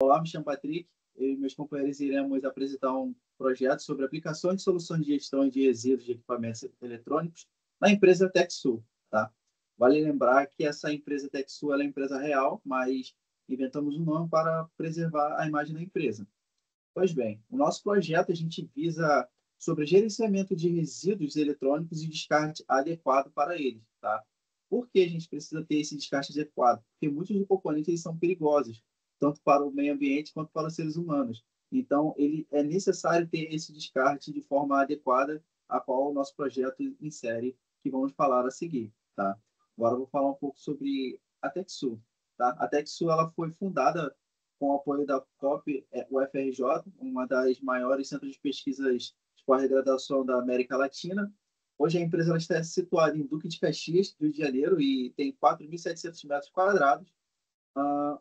Olá, me chamo Patrick. Eu e meus companheiros iremos apresentar um projeto sobre aplicações de soluções de gestão de resíduos de equipamentos eletrônicos na empresa TechSul. Tá? Vale lembrar que essa empresa TechSul é uma empresa real, mas inventamos um nome para preservar a imagem da empresa. Pois bem, o nosso projeto a gente visa sobre gerenciamento de resíduos eletrônicos e descarte adequado para eles. Tá? Por que a gente precisa ter esse descarte adequado? Porque muitos dos componentes eles são perigosos, tanto para o meio ambiente quanto para os seres humanos. Então, ele é necessário ter esse descarte de forma adequada, a qual o nosso projeto insere, que vamos falar a seguir. Tá? Agora eu vou falar um pouco sobre a TechSul. Tá? A TechSul ela foi fundada com o apoio da COP UFRJ, uma das maiores centros de pesquisas de pós-graduação da América Latina. Hoje a empresa ela está situada em Duque de Caxias, Rio de Janeiro, e tem 4.700 metros quadrados. Uh,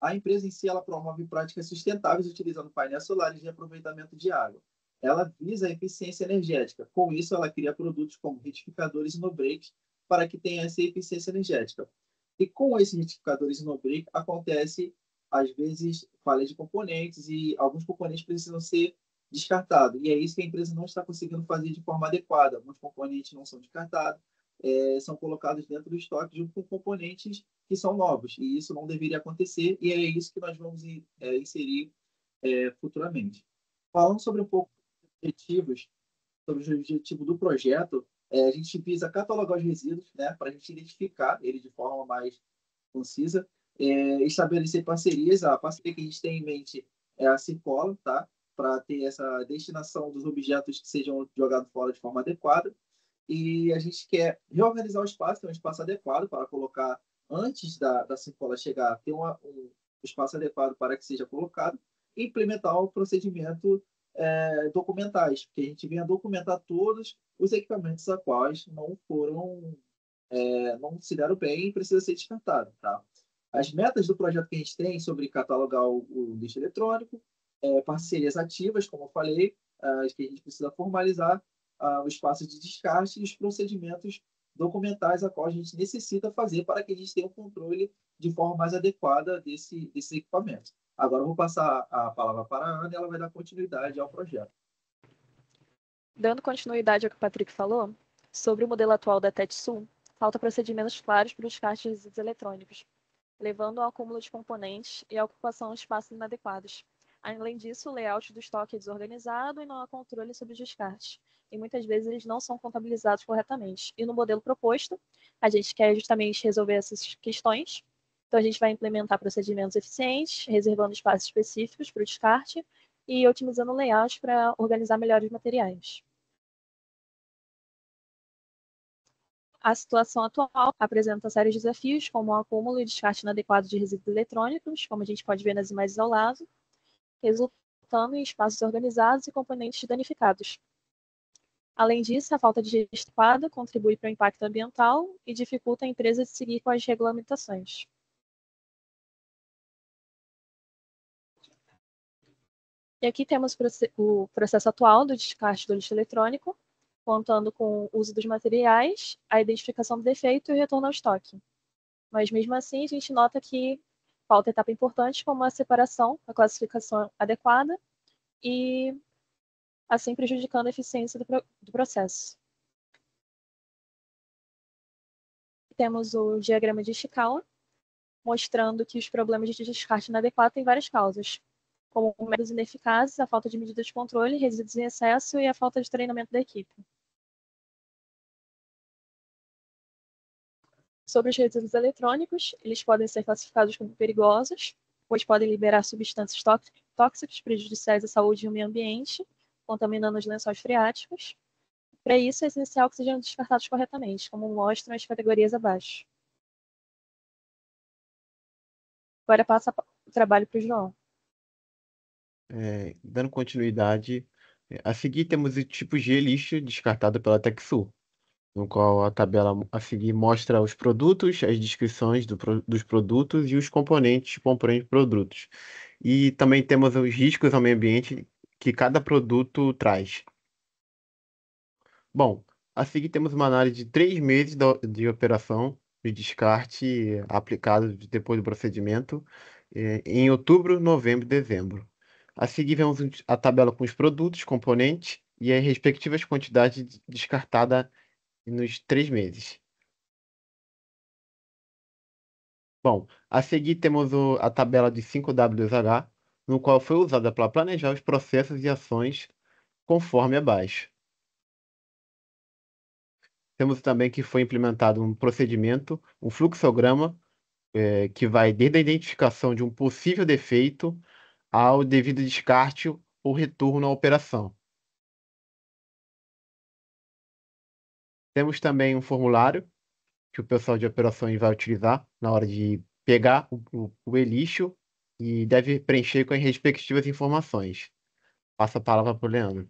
a empresa em si ela promove práticas sustentáveis utilizando painéis solares de aproveitamento de água. Ela visa a eficiência energética. Com isso, ela cria produtos como retificadores e no-breaks para que tenha essa eficiência energética. E com esses retificadores e no-break acontece às vezes falha de componentes e alguns componentes precisam ser descartados. E é isso que a empresa não está conseguindo fazer de forma adequada. Alguns componentes não são descartados, são colocados dentro do estoque junto com componentes que são novos. E isso não deveria acontecer e é isso que nós vamos inserir futuramente. Falando sobre um pouco dos objetivos, sobre os objetivos do projeto, a gente visa catalogar os resíduos, né, para a gente identificar ele de forma mais concisa, estabelecer parcerias. A parceria que a gente tem em mente é a Circola, tá? Para ter essa destinação dos objetos que sejam jogados fora de forma adequada. E a gente quer reorganizar o espaço, ter um espaço adequado para colocar, antes da Circola chegar, ter um espaço adequado para que seja colocado, e implementar o procedimento documentais, porque a gente venha documentar todos os equipamentos a quais não foram não se deram bem e precisa ser descartado. Tá? As metas do projeto que a gente tem sobre catalogar o lixo eletrônico, parcerias ativas, como eu falei, que a gente precisa formalizar o espaço de descarte e os procedimentos documentais a qual a gente necessita fazer para que a gente tenha um controle de forma mais adequada desse equipamento. Agora eu vou passar a palavra para a Ana e ela vai dar continuidade ao projeto. Dando continuidade ao que o Patrick falou, sobre o modelo atual da TechSul, falta procedimentos claros para o descarte de resíduos eletrônicos, levando ao acúmulo de componentes e à ocupação de espaços inadequados. Além disso, o layout do estoque é desorganizado e não há controle sobre os descartes, e muitas vezes eles não são contabilizados corretamente. E no modelo proposto, a gente quer justamente resolver essas questões. Então, a gente vai implementar procedimentos eficientes, reservando espaços específicos para o descarte e otimizando o layout para organizar melhor os materiais. A situação atual apresenta sérios desafios, como o acúmulo e descarte inadequado de resíduos eletrônicos, como a gente pode ver nas imagens ao lado, resultando em espaços organizados e componentes danificados. Além disso, a falta de gestão adequada contribui para o impacto ambiental e dificulta a empresa de seguir com as regulamentações. E aqui temos o processo atual do descarte do lixo eletrônico, contando com o uso dos materiais, a identificação do defeito e o retorno ao estoque. Mas mesmo assim, a gente nota que falta etapa importante como a separação, a classificação adequada e assim prejudicando a eficiência do processo. Temos o diagrama de Ishikawa, mostrando que os problemas de descarte inadequado têm várias causas, como métodos ineficazes, a falta de medidas de controle, resíduos em excesso e a falta de treinamento da equipe. Sobre os resíduos eletrônicos, eles podem ser classificados como perigosos, pois podem liberar substâncias tóxicas prejudiciais à saúde e ao meio ambiente, contaminando os lençóis freáticos. Para isso, é essencial que sejam descartados corretamente, como mostram as categorias abaixo. Agora passa o trabalho para o João. Dando continuidade, a seguir temos o tipo G lixo descartado pela TechSul, no qual a tabela a seguir mostra os produtos, as descrições dos produtos e os componentes que compõem os produtos. E também temos os riscos ao meio ambiente que cada produto traz. Bom, a seguir temos uma análise de 3 meses de operação de descarte aplicado depois do procedimento, em outubro, novembro e dezembro. A seguir, vemos a tabela com os produtos, componentes e as respectivas quantidades descartadas nos 3 meses. Bom, a seguir temos a tabela de 5WH, no qual foi usada para planejar os processos e ações conforme abaixo. Temos também que foi implementado um procedimento, um fluxograma, que vai desde a identificação de um possível defeito ao devido descarte ou retorno à operação. Temos também um formulário que o pessoal de operações vai utilizar na hora de pegar o e-lixo e deve preencher com as respectivas informações. Passo a palavra para o Leandro.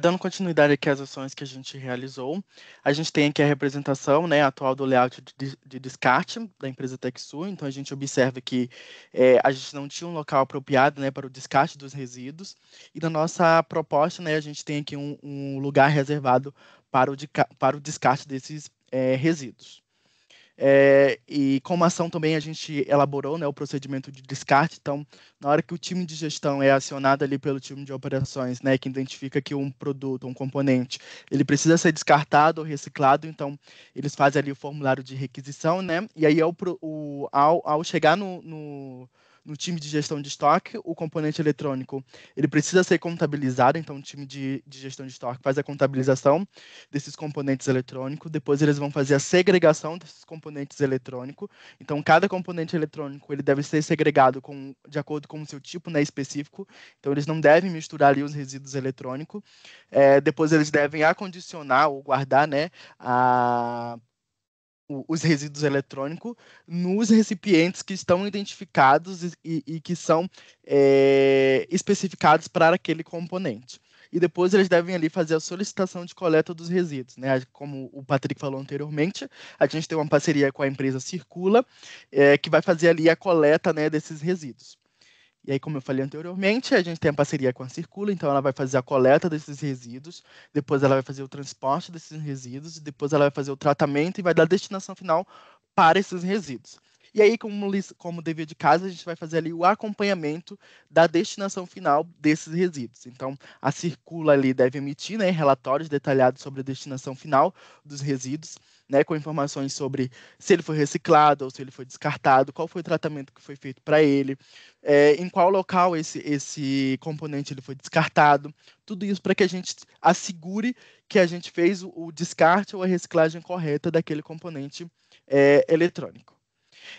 Dando continuidade aqui às ações que a gente realizou, a gente tem aqui a representação, né, atual do layout de descarte da empresa TechSoup. Então, a gente observa que a gente não tinha um local apropriado, né, para o descarte dos resíduos. E na nossa proposta, né, a gente tem aqui um lugar reservado para o descarte desses resíduos. E como ação também a gente elaborou, né, o procedimento de descarte. Então, na hora que o time de gestão é acionado ali pelo time de operações, né, que identifica que um produto, um componente, ele precisa ser descartado ou reciclado, então eles fazem ali o formulário de requisição, né, e aí ao chegar no time de gestão de estoque, o componente eletrônico ele precisa ser contabilizado, então o time de gestão de estoque faz a contabilização desses componentes eletrônicos, depois eles vão fazer a segregação desses componentes eletrônicos. Então, cada componente eletrônico ele deve ser segregado de acordo com o seu tipo, né, específico. Então, eles não devem misturar ali os resíduos eletrônicos. Depois, eles devem acondicionar ou guardar, né, os resíduos eletrônicos nos recipientes que estão identificados e que são especificados para aquele componente. E depois eles devem ali fazer a solicitação de coleta dos resíduos, né? Como o Patrick falou anteriormente, a gente tem uma parceria com a empresa Circula, que vai fazer ali a coleta, né, desses resíduos. E aí, como eu falei anteriormente, a gente tem a parceria com a Circula, então ela vai fazer a coleta desses resíduos, depois ela vai fazer o transporte desses resíduos, depois ela vai fazer o tratamento e vai dar a destinação final para esses resíduos. E aí, como dever de casa, a gente vai fazer ali o acompanhamento da destinação final desses resíduos. Então, a Circula ali deve emitir, né, relatórios detalhados sobre a destinação final dos resíduos, né, com informações sobre se ele foi reciclado ou se ele foi descartado, qual foi o tratamento que foi feito para ele, em qual local esse componente ele foi descartado, tudo isso para que a gente assegure que a gente fez o descarte ou a reciclagem correta daquele componente eletrônico.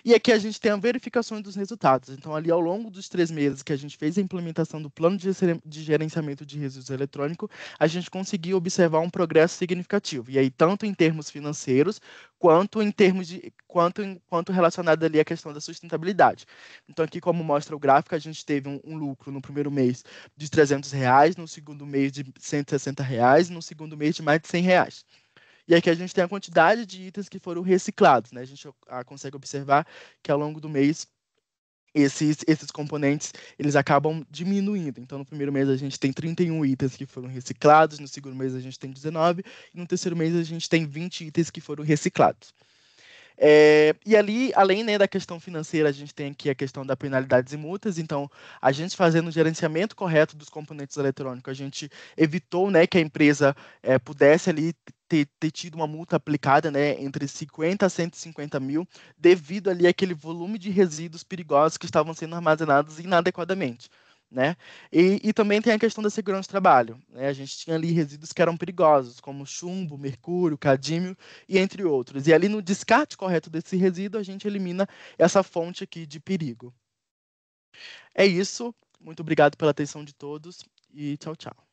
E aqui a gente tem a verificação dos resultados. Então, ali ao longo dos 3 meses que a gente fez a implementação do plano de gerenciamento de resíduos eletrônicos, a gente conseguiu observar um progresso significativo. E aí, tanto em termos financeiros, quanto em termos quanto relacionado ali à questão da sustentabilidade. Então, aqui, como mostra o gráfico, a gente teve um lucro no primeiro mês de R$ 300, no segundo mês de R$ 160, no segundo mês de mais de R$ 100. E aqui a gente tem a quantidade de itens que foram reciclados, né? A gente consegue observar que ao longo do mês esses componentes eles acabam diminuindo. Então, no primeiro mês a gente tem 31 itens que foram reciclados, no segundo mês a gente tem 19 e no terceiro mês a gente tem 20 itens que foram reciclados. E ali, além, né, da questão financeira, a gente tem aqui a questão da penalidades e multas. Então, a gente fazendo o gerenciamento correto dos componentes eletrônicos, a gente evitou, né, que a empresa pudesse ali ter tido uma multa aplicada, né, entre 50 a 150 mil, devido ali àquele volume de resíduos perigosos que estavam sendo armazenados inadequadamente. Né? E também tem a questão da segurança do trabalho. Né? A gente tinha ali resíduos que eram perigosos, como chumbo, mercúrio, cadímio e entre outros. E ali no descarte correto desse resíduo, a gente elimina essa fonte aqui de perigo. É isso. Muito obrigado pela atenção de todos e tchau, tchau.